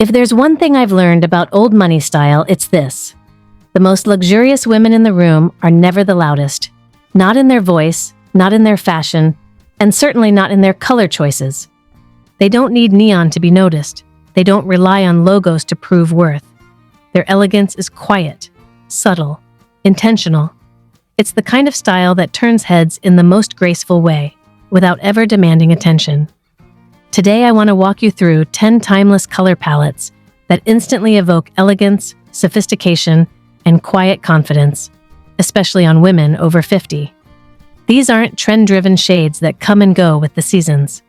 If there's one thing I've learned about old money style, it's this. The most luxurious women in the room are never the loudest. Not in their voice, not in their fashion, and certainly not in their color choices. They don't need neon to be noticed. They don't rely on logos to prove worth. Their elegance is quiet, subtle, intentional. It's the kind of style that turns heads in the most graceful way, without ever demanding attention. Today I want to walk you through 10 timeless color palettes that instantly evoke elegance, sophistication, and quiet confidence, especially on women over 50. These aren't trend-driven shades that come and go with the seasons.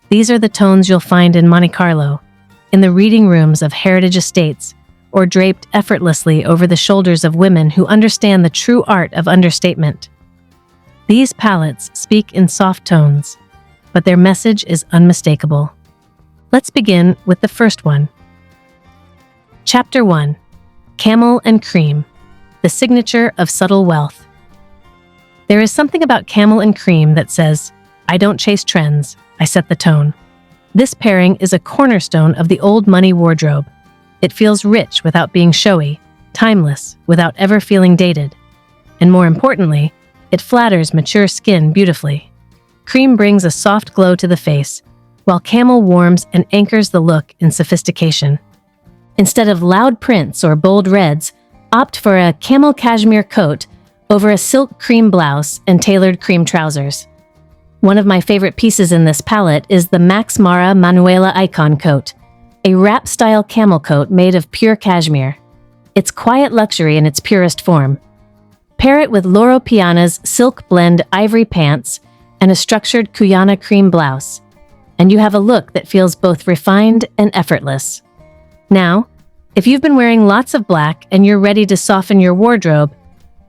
These are the tones you'll find in Monte Carlo, in the reading rooms of heritage estates, or draped effortlessly over the shoulders of women who understand the true art of understatement. These palettes speak in soft tones, but their message is unmistakable. Let's begin with the first one. Chapter 1. Camel and Cream, the signature of subtle wealth. There is something about Camel and Cream that says, I don't chase trends, I set the tone. This pairing is a cornerstone of the old money wardrobe. It feels rich without being showy, timeless without ever feeling dated. And more importantly, it flatters mature skin beautifully. Cream brings a soft glow to the face, while Camel warms and anchors the look in sophistication. Instead of loud prints or bold reds, opt for a camel cashmere coat over a silk cream blouse and tailored cream trousers. One of my favorite pieces in this palette is the Max Mara Manuela Icon coat, a wrap-style camel coat made of pure cashmere. It's quiet luxury in its purest form. Pair it with Loro Piana's silk blend ivory pants and a structured Cuyana cream blouse, and you have a look that feels both refined and effortless. Now, if you've been wearing lots of black and you're ready to soften your wardrobe,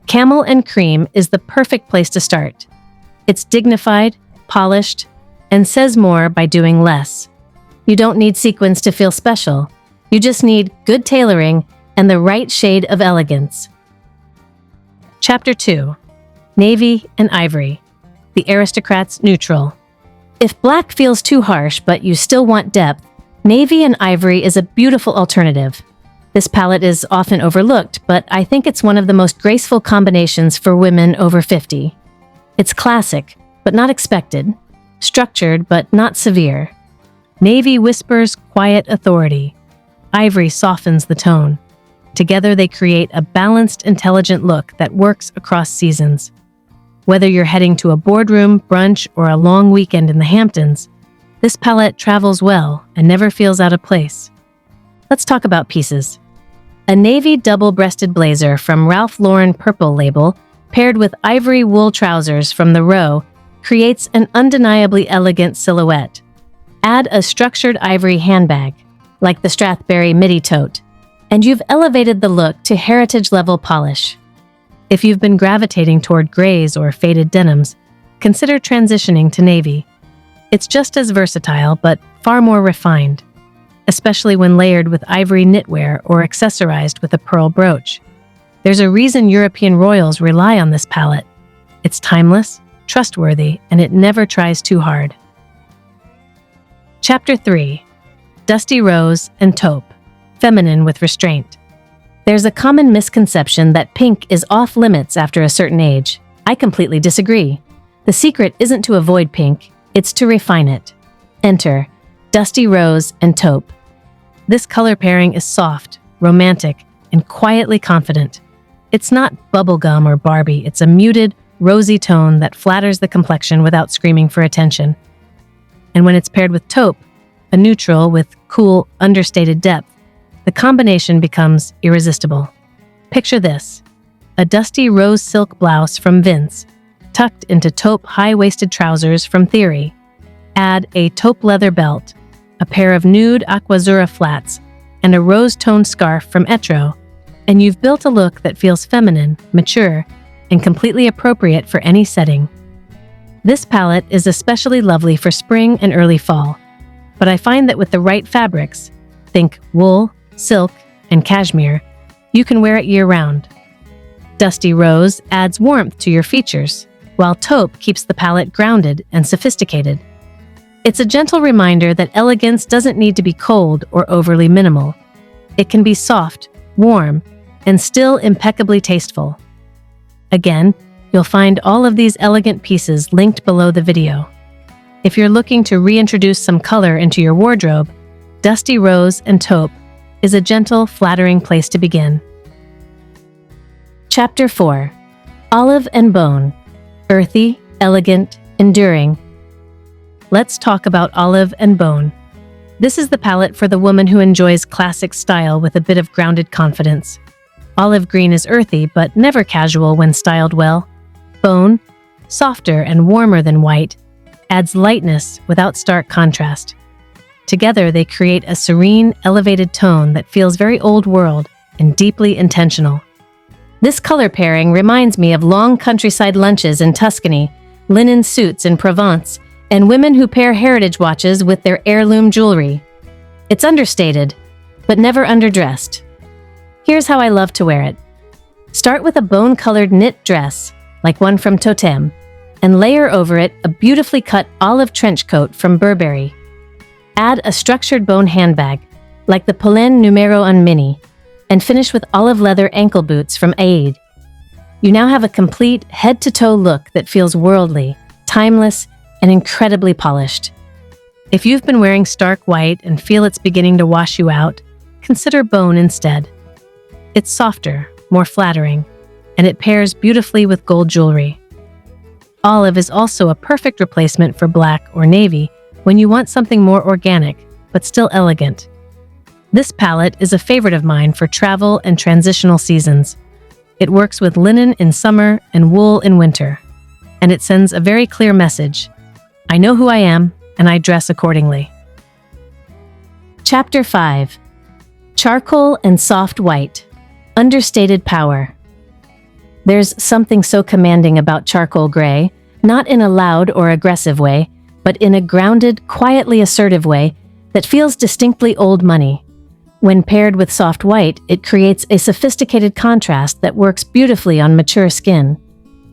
Camel and Cream is the perfect place to start. It's dignified, polished, and says more by doing less. You don't need sequins to feel special. You just need good tailoring and the right shade of elegance. Chapter 2. Navy and Ivory, the Aristocrat's neutral. If black feels too harsh but you still want depth, Navy and Ivory is a beautiful alternative. This palette is often overlooked, but I think it's one of the most graceful combinations for women over 50. It's classic, but not expected. Structured, but not severe. Navy whispers quiet authority. Ivory softens the tone. Together they create a balanced, intelligent look that works across seasons. Whether you're heading to a boardroom, brunch, or a long weekend in the Hamptons, this palette travels well and never feels out of place. Let's talk about pieces. A navy double-breasted blazer from Ralph Lauren Purple label, paired with ivory wool trousers from the Row, creates an undeniably elegant silhouette. Add a structured ivory handbag, like the Strathberry midi tote, and you've elevated the look to heritage-level polish. If you've been gravitating toward grays or faded denims, consider transitioning to navy. It's just as versatile, but far more refined, especially when layered with ivory knitwear or accessorized with a pearl brooch. There's a reason European royals rely on this palette. It's timeless, trustworthy, and it never tries too hard. Chapter 3. Dusty Rose and Taupe, feminine with restraint. There's a common misconception that pink is off-limits after a certain age. I completely disagree. The secret isn't to avoid pink, it's to refine it. Enter Dusty Rose and Taupe. This color pairing is soft, romantic, and quietly confident. It's not bubblegum or Barbie, it's a muted, rosy tone that flatters the complexion without screaming for attention. And when it's paired with Taupe, a neutral with cool, understated depth, the combination becomes irresistible. Picture this: a dusty rose silk blouse from Vince, tucked into taupe high-waisted trousers from Theory. Add a taupe leather belt, a pair of nude aquazzurra flats, and a rose-toned scarf from Etro, and you've built a look that feels feminine, mature, and completely appropriate for any setting. This palette is especially lovely for spring and early fall, but I find that with the right fabrics, think wool, silk, and cashmere, you can wear it year-round. Dusty Rose adds warmth to your features, while Taupe keeps the palette grounded and sophisticated. It's a gentle reminder that elegance doesn't need to be cold or overly minimal. It can be soft, warm, and still impeccably tasteful. Again, you'll find all of these elegant pieces linked below the video. If you're looking to reintroduce some color into your wardrobe, Dusty Rose and Taupe is a gentle, flattering place to begin. Chapter 4. Olive and Bone. Earthy, elegant, enduring. Let's talk about Olive and Bone. This is the palette for the woman who enjoys classic style with a bit of grounded confidence. Olive green is earthy, but never casual when styled well. Bone, softer and warmer than white, adds lightness without stark contrast. Together, they create a serene, elevated tone that feels very old world and deeply intentional. This color pairing reminds me of long countryside lunches in Tuscany, linen suits in Provence, and women who pair heritage watches with their heirloom jewelry. It's understated, but never underdressed. Here's how I love to wear it. Start with a bone-colored knit dress, like one from Taupe, and layer over it a beautifully cut olive trench coat from Burberry. Add a structured bone handbag, like the Poulain Numero 1 Mini, and finish with olive leather ankle boots from Aid. You now have a complete head-to-toe look that feels worldly, timeless, and incredibly polished. If you've been wearing stark white and feel it's beginning to wash you out, consider bone instead. It's softer, more flattering, and it pairs beautifully with gold jewelry. Olive is also a perfect replacement for black or navy when you want something more organic, but still elegant. This palette is a favorite of mine for travel and transitional seasons. It works with linen in summer and wool in winter, and it sends a very clear message. I know who I am, and I dress accordingly. Chapter 5. Charcoal and Soft White. Understated Power. There's something so commanding about charcoal gray, not in a loud or aggressive way, but in a grounded, quietly assertive way that feels distinctly old money. When paired with soft white, it creates a sophisticated contrast that works beautifully on mature skin.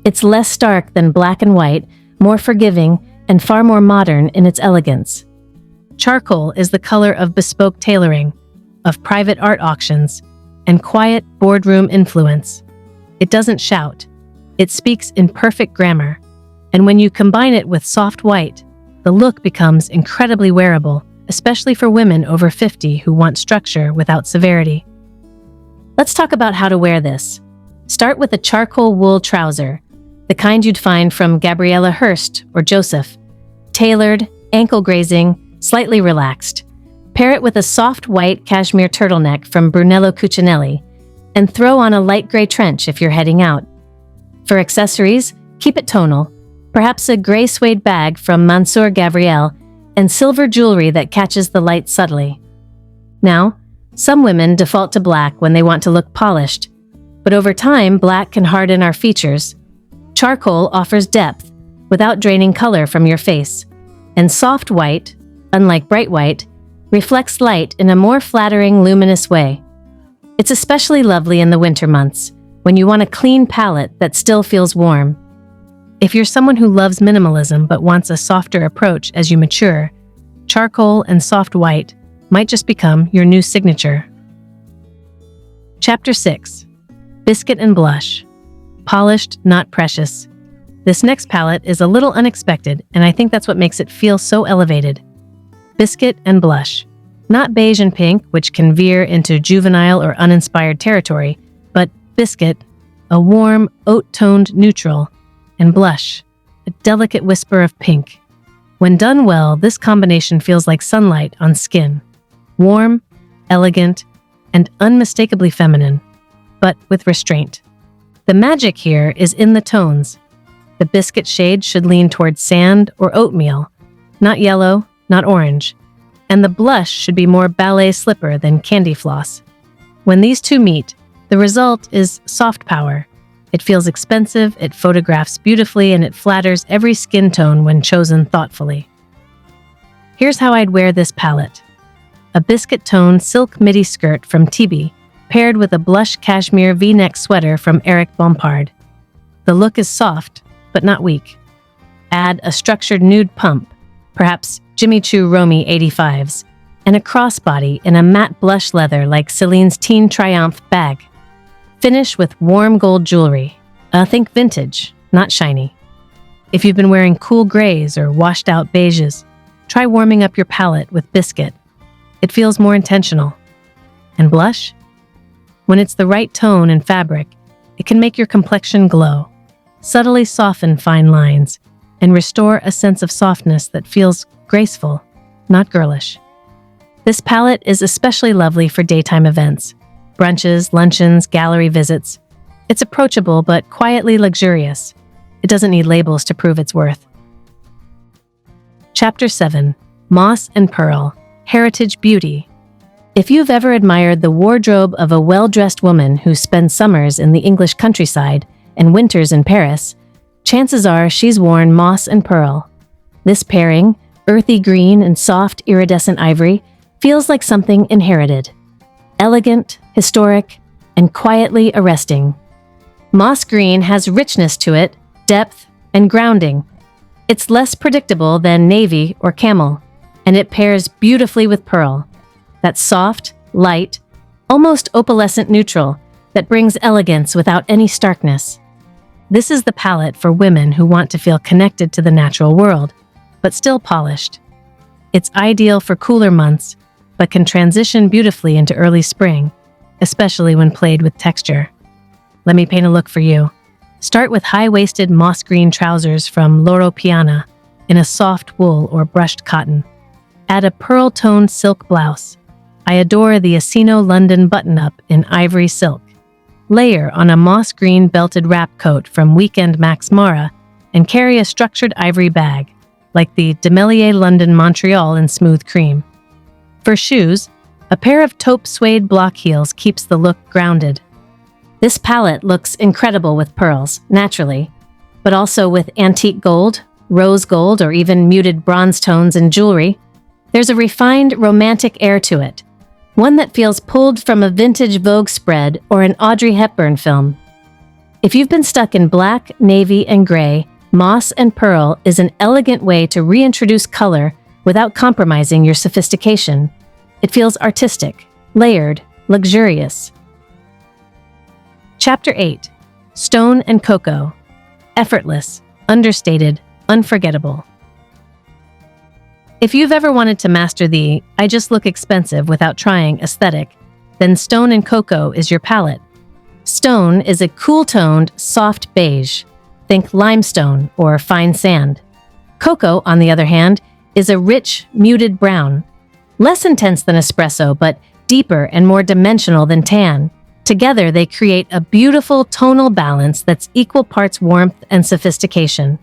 It's less stark than black and white, more forgiving, and far more modern in its elegance. Charcoal is the color of bespoke tailoring, of private art auctions, and quiet boardroom influence. It doesn't shout. It speaks in perfect grammar. And when you combine it with soft white, the look becomes incredibly wearable, especially for women over 50 who want structure without severity. Let's talk about how to wear this. Start with a charcoal wool trouser, the kind you'd find from Gabriela Hearst or Joseph. Tailored, ankle grazing, slightly relaxed. Pair it with a soft white cashmere turtleneck from Brunello Cucinelli, and throw on a light gray trench if you're heading out. For accessories, keep it tonal, perhaps a gray suede bag from Mansour Gavriel, and silver jewelry that catches the light subtly. Now, some women default to black when they want to look polished, but over time, black can harden our features. Charcoal offers depth without draining color from your face, and soft white, unlike bright white, reflects light in a more flattering, luminous way. It's especially lovely in the winter months, when you want a clean palette that still feels warm. If you're someone who loves minimalism but wants a softer approach as you mature, charcoal and soft white might just become your new signature. Chapter 6. Biscuit and Blush. Polished, not precious. This next palette is a little unexpected, and I think that's what makes it feel so elevated. Biscuit and Blush. Not beige and pink, which can veer into juvenile or uninspired territory, but Biscuit, a warm, oat-toned neutral, and Blush, a delicate whisper of pink. When done well, this combination feels like sunlight on skin. Warm, elegant, and unmistakably feminine, but with restraint. The magic here is in the tones. The Biscuit shade should lean towards sand or oatmeal, not yellow, not orange. And the Blush should be more ballet slipper than candy floss. When these two meet, the result is soft power. It feels expensive, it photographs beautifully, and it flatters every skin tone when chosen thoughtfully. Here's how I'd wear this palette. A biscuit-toned silk midi skirt from Tibi, paired with a blush cashmere V-neck sweater from Eric Bompard. The look is soft, but not weak. Add a structured nude pump, perhaps Jimmy Choo Romy 85s, and a crossbody in a matte blush leather like Celine's Teen Triumph bag. Finish with warm gold jewelry. Think vintage, not shiny. If you've been wearing cool grays or washed-out beiges, try warming up your palette with Biscuit. It feels more intentional. And blush? When it's the right tone and fabric, it can make your complexion glow, subtly soften fine lines, and restore a sense of softness that feels graceful, not girlish. This palette is especially lovely for daytime events, brunches, luncheons, gallery visits. It's approachable but quietly luxurious. It doesn't need labels to prove its worth. Chapter 7. Moss and Pearl, Heritage Beauty. If you've ever admired the wardrobe of a well-dressed woman who spends summers in the English countryside and winters in Paris, chances are she's worn moss and pearl. This pairing, earthy green and soft iridescent ivory, feels like something inherited. Elegant, historic, and quietly arresting. Moss green has richness to it, depth, and grounding. It's less predictable than navy or camel, and it pairs beautifully with pearl. That soft, light, almost opalescent neutral that brings elegance without any starkness. This is the palette for women who want to feel connected to the natural world, but still polished. It's ideal for cooler months, but can transition beautifully into early spring, especially when played with texture. Let me paint a look for you. Start with high-waisted moss green trousers from Loro Piana in a soft wool or brushed cotton. Add a pearl-toned silk blouse. I adore the Asino London button-up in ivory silk. Layer on a moss green belted wrap coat from Weekend Max Mara and carry a structured ivory bag, like the Demelier London Montreal in smooth cream. For shoes, a pair of taupe suede block heels keeps the look grounded. This palette looks incredible with pearls, naturally, but also with antique gold, rose gold, or even muted bronze tones in jewelry. There's a refined, romantic air to it, one that feels pulled from a vintage Vogue spread or an Audrey Hepburn film. If you've been stuck in black, navy, and gray, moss and pearl is an elegant way to reintroduce color without compromising your sophistication. It feels artistic, layered, luxurious. Chapter 8. Stone and Cocoa. Effortless, Understated, Unforgettable. If you've ever wanted to master the "I just look expensive without trying" aesthetic, then Stone and Cocoa is your palette. Stone is a cool-toned, soft beige. Think limestone or fine sand. Cocoa, on the other hand, is a rich, muted brown. Less intense than espresso, but deeper and more dimensional than tan. Together, they create a beautiful tonal balance that's equal parts warmth and sophistication.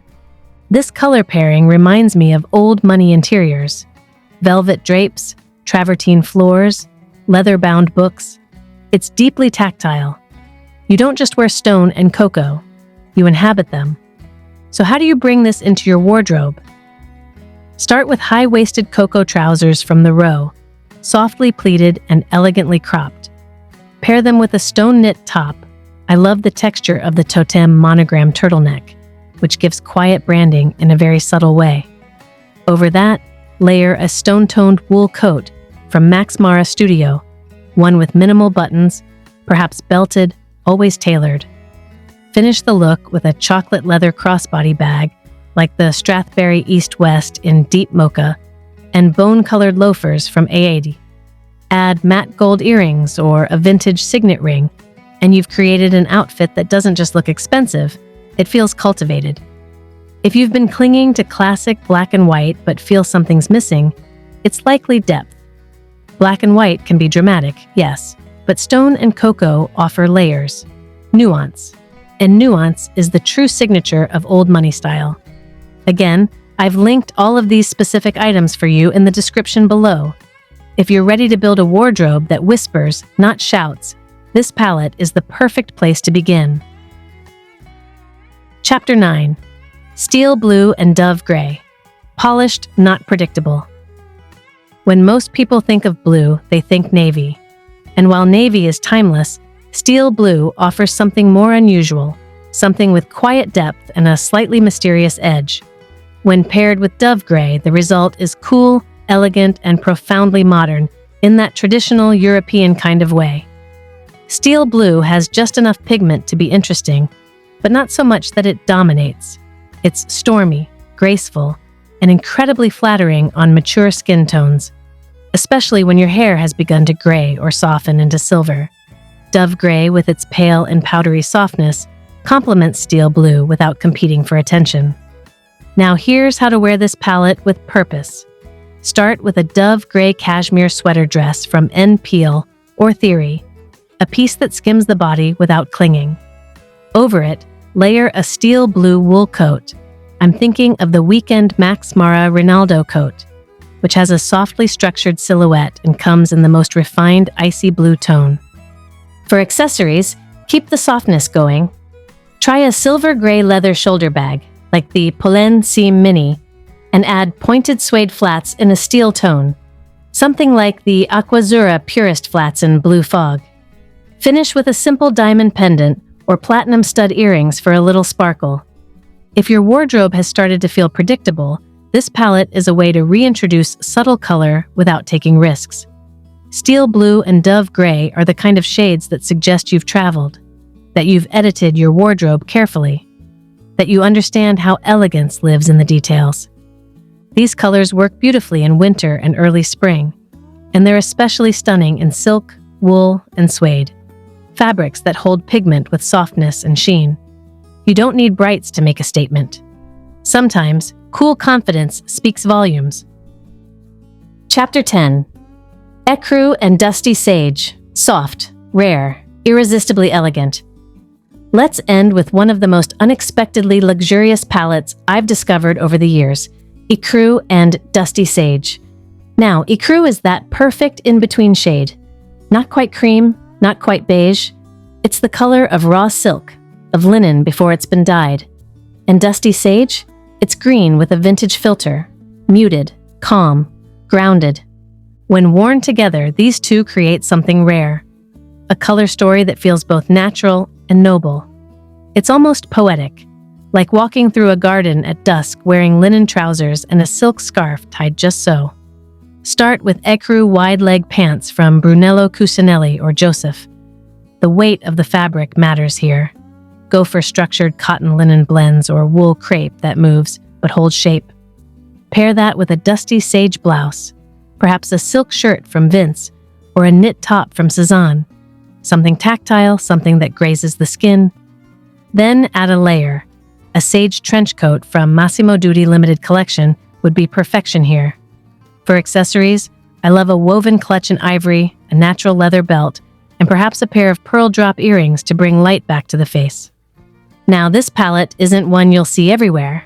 This color pairing reminds me of old money interiors. Velvet drapes, travertine floors, leather-bound books. It's deeply tactile. You don't just wear stone and cocoa, you inhabit them. So how do you bring this into your wardrobe? Start with high-waisted cocoa trousers from the Row, softly pleated and elegantly cropped. Pair them with a stone knit top. I love the texture of the Totem monogram turtleneck, which gives quiet branding in a very subtle way. Over that, layer a stone-toned wool coat from Max Mara Studio, one with minimal buttons, perhaps belted, always tailored. Finish the look with a chocolate leather crossbody bag, like the Strathberry East West in deep mocha, and bone-colored loafers from A80. Add matte gold earrings or a vintage signet ring, and you've created an outfit that doesn't just look expensive, it feels cultivated. If you've been clinging to classic black and white but feel something's missing, it's likely depth. Black and white can be dramatic, yes, but stone and cocoa offer layers, nuance. And nuance is the true signature of old money style. Again, I've linked all of these specific items for you in the description below. If you're ready to build a wardrobe that whispers, not shouts, this palette is the perfect place to begin. Chapter 9. Steel Blue and Dove Gray. Polished, not predictable. When most people think of blue, they think navy. And while navy is timeless, steel blue offers something more unusual, something with quiet depth and a slightly mysterious edge. When paired with dove gray, the result is cool, elegant, and profoundly modern in that traditional European kind of way. Steel blue has just enough pigment to be interesting, but not so much that it dominates. It's stormy, graceful, and incredibly flattering on mature skin tones, especially when your hair has begun to gray or soften into silver. Dove gray, with its pale and powdery softness, complements steel blue without competing for attention. Now here's how to wear this palette with purpose. Start with a dove gray cashmere sweater dress from N. Peel or Theory, a piece that skims the body without clinging. Over it, layer a steel blue wool coat. I'm thinking of the Weekend Max Mara Rinaldo coat, which has a softly structured silhouette and comes in the most refined icy blue tone. For accessories, keep the softness going. Try a silver gray leather shoulder bag, like the Pollen Seam Mini, and add pointed suede flats in a steel tone, something like the Aquazzura Purist flats in Blue Fog. Finish with a simple diamond pendant or platinum stud earrings for a little sparkle. If your wardrobe has started to feel predictable, this palette is a way to reintroduce subtle color without taking risks. Steel blue and dove gray are the kind of shades that suggest you've traveled, that you've edited your wardrobe carefully, that you understand how elegance lives in the details. These colors work beautifully in winter and early spring, and they're especially stunning in silk, wool, and suede, fabrics that hold pigment with softness and sheen. You don't need brights to make a statement. Sometimes, cool confidence speaks volumes. Chapter 10. Ecru and Dusty Sage. Soft, rare, irresistibly elegant. Let's end with one of the most unexpectedly luxurious palettes I've discovered over the years, Ecru and Dusty Sage. Now, Ecru is that perfect in-between shade. Not quite cream, not quite beige. It's the color of raw silk, of linen before it's been dyed. And Dusty Sage? It's green with a vintage filter, muted, calm, grounded. When worn together, these two create something rare, a color story that feels both natural and noble. It's almost poetic, like walking through a garden at dusk wearing linen trousers and a silk scarf tied just so. Start with ecru wide-leg pants from Brunello Cucinelli or Joseph. The weight of the fabric matters here. Go for structured cotton linen blends or wool crepe that moves but holds shape. Pair that with a dusty sage blouse, perhaps a silk shirt from Vince or a knit top from Cezanne. Something tactile, something that grazes the skin. Then add a layer. A sage trench coat from Massimo Dutti Limited Collection would be perfection here. For accessories, I love a woven clutch in ivory, a natural leather belt, and perhaps a pair of pearl drop earrings to bring light back to the face. Now, this palette isn't one you'll see everywhere.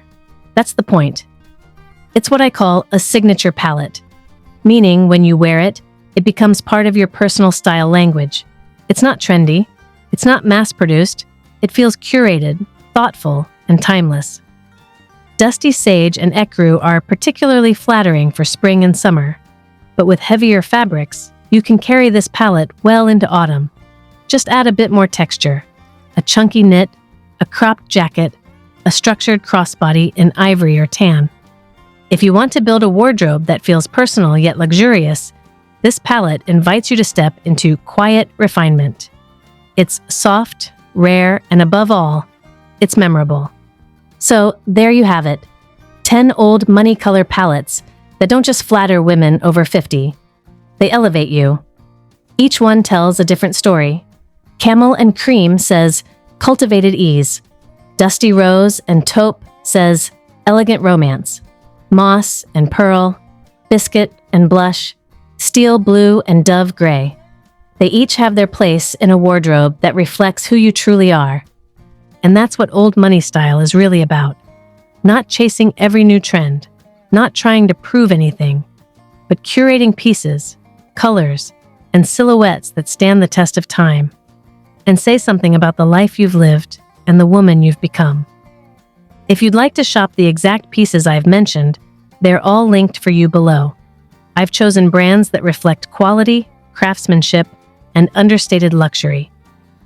That's the point. It's what I call a signature palette, meaning when you wear it, it becomes part of your personal style language. It's not trendy, it's not mass-produced, it feels curated, thoughtful, and timeless. Dusty Sage and Ecru are particularly flattering for spring and summer, but with heavier fabrics, you can carry this palette well into autumn. Just add a bit more texture, a chunky knit, a cropped jacket, a structured crossbody in ivory or tan. If you want to build a wardrobe that feels personal yet luxurious, this palette invites you to step into quiet refinement. It's soft, rare, and above all, it's memorable. So there you have it, 10 old money color palettes that don't just flatter women over 50. They elevate you. Each one tells a different story. Camel and Cream says, cultivated ease. Dusty Rose and Taupe says, elegant romance. Moss and Pearl, Biscuit and Blush, Steel Blue and Dove Gray. They each have their place in a wardrobe that reflects who you truly are. And that's what old money style is really about. Not chasing every new trend, not trying to prove anything, but curating pieces, colors, and silhouettes that stand the test of time and say something about the life you've lived and the woman you've become. If you'd like to shop the exact pieces I've mentioned, they're all linked for you below. I've chosen brands that reflect quality, craftsmanship, and understated luxury,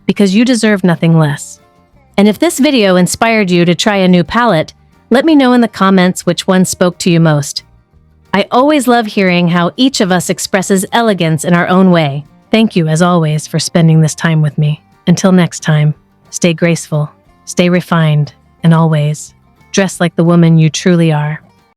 because you deserve nothing less. And if this video inspired you to try a new palette, Let me know in the comments which one spoke to you most. I always love hearing how each of us expresses elegance in our own way. Thank you, as always, for spending this time with me. Until next time, stay graceful, stay refined, and always dress like the woman you truly are.